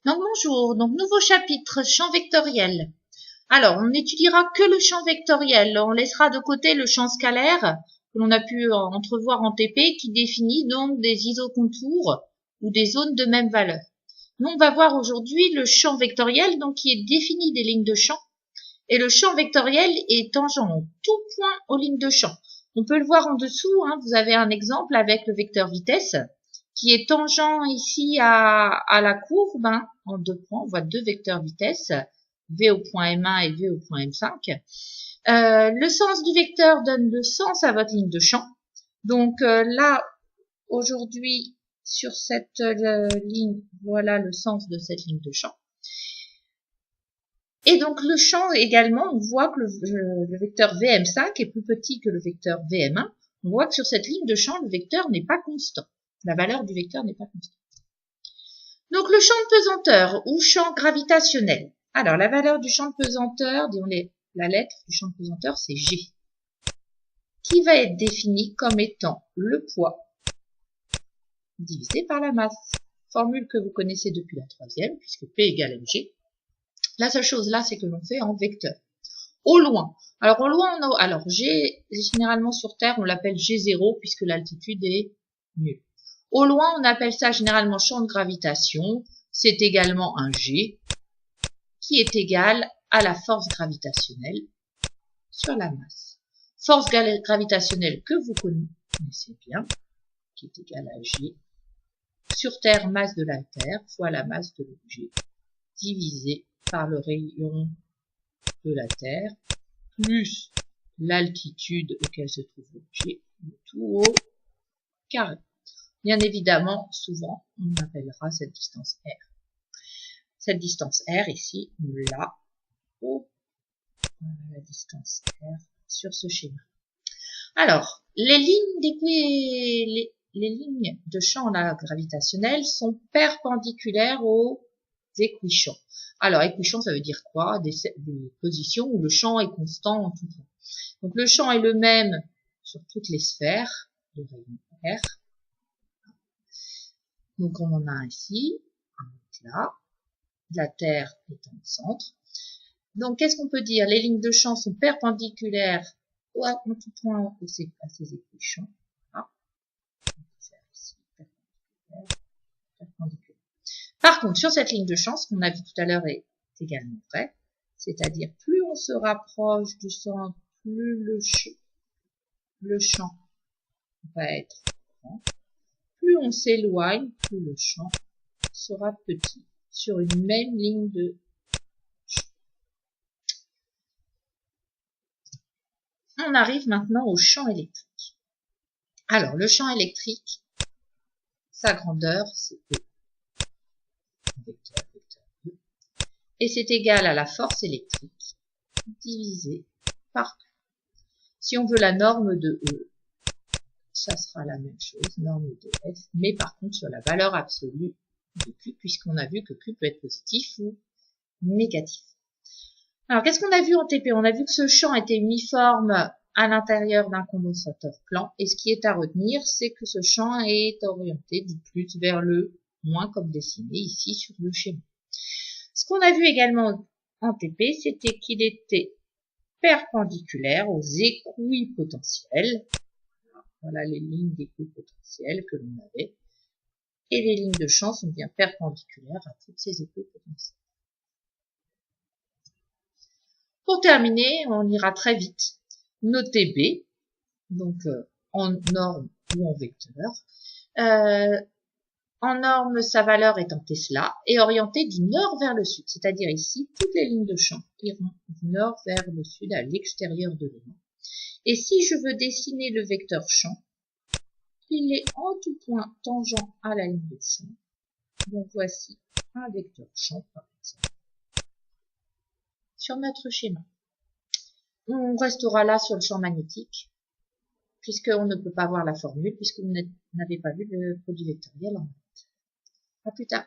Donc bonjour, donc nouveau chapitre, champ vectoriel. Alors, on n'étudiera que le champ vectoriel, on laissera de côté le champ scalaire que l'on a pu entrevoir en TP qui définit donc des isocontours ou des zones de même valeur. Nous, on va voir aujourd'hui le champ vectoriel donc qui est défini des lignes de champ et le champ vectoriel est tangent en tout point aux lignes de champ. On peut le voir en dessous, hein, vous avez un exemple avec le vecteur vitesse qui est tangent ici à la courbe, hein, en deux points, on voit deux vecteurs vitesse, V au point M1 et V au point M5. Le sens du vecteur donne le sens à votre ligne de champ. Donc là, aujourd'hui, sur cette ligne, voilà le sens de cette ligne de champ. Et donc le champ également, on voit que le vecteur Vm5 est plus petit que le vecteur Vm1. On voit que sur cette ligne de champ, le vecteur n'est pas constant. La valeur du vecteur n'est pas constante. Donc le champ de pesanteur ou champ gravitationnel. Alors la valeur du champ de pesanteur, la lettre du champ de pesanteur, c'est G, qui va être défini comme étant le poids divisé par la masse. Formule que vous connaissez depuis la troisième, puisque P égale mg. La seule chose là, c'est que l'on fait en vecteur. Au loin. Alors au loin, G, généralement sur Terre, on l'appelle G0, puisque l'altitude est nulle. Au loin, on appelle ça généralement champ de gravitation. C'est également un G qui est égal à la force gravitationnelle sur la masse. Force gravitationnelle que vous connaissez bien, qui est égale à G sur Terre, masse de la Terre fois la masse de l'objet, divisé par le rayon de la Terre, plus l'altitude auquel se trouve l'objet, le tout au carré. Bien évidemment, souvent, on appellera cette distance R. Cette distance R, ici, nous l'a la distance R sur ce schéma. Alors, les lignes de champ gravitationnel sont perpendiculaires aux équichamps. Alors, équichamp, ça veut dire quoi? Des positions où le champ est constant en tout temps. Donc, le champ est le même sur toutes les sphères de rayon R. Donc, on en a un ici, un autre là. La Terre est en centre. Donc, qu'est-ce qu'on peut dire? Les lignes de champ sont perpendiculaires en tout point à ces équichamps. Voilà. Perpendiculaire. Par contre, sur cette ligne de champ, ce qu'on a vu tout à l'heure est également vrai. C'est-à-dire, plus on se rapproche du centre, plus le champ va être grand. Plus on s'éloigne, plus le champ sera petit sur une même ligne de champ. On arrive maintenant au champ électrique. Alors, le champ électrique, sa grandeur, c'est E. Vecteur E. Et c'est égal à la force électrique divisée par Q. Si on veut la norme de E, ça sera la même chose, norme de F, mais par contre sur la valeur absolue de Q, puisqu'on a vu que Q peut être positif ou négatif. Alors, qu'est-ce qu'on a vu en TP? On a vu que ce champ était uniforme à l'intérieur d'un condensateur plan, et ce qui est à retenir, c'est que ce champ est orienté du plus vers le moins, comme dessiné ici sur le schéma. Ce qu'on a vu également en TP, c'était qu'il était perpendiculaire aux équipotentiels. Voilà les lignes d'équipotentiel que l'on avait. Et les lignes de champ sont bien perpendiculaires à toutes ces équipotentiels. Pour terminer, on ira très vite. Notez B, donc en norme ou en vecteur. En norme, sa valeur est en Tesla et orientée du nord vers le sud. C'est-à-dire ici, toutes les lignes de champ iront du nord vers le sud à l'extérieur de l'aimant. Et si je veux dessiner le vecteur champ, il est en tout point tangent à la ligne de champ. Donc voici un vecteur champ par exemple sur notre schéma. On restera là sur le champ magnétique, puisqu'on ne peut pas voir la formule, puisque vous n'avez pas vu le produit vectoriel en maths. À plus tard.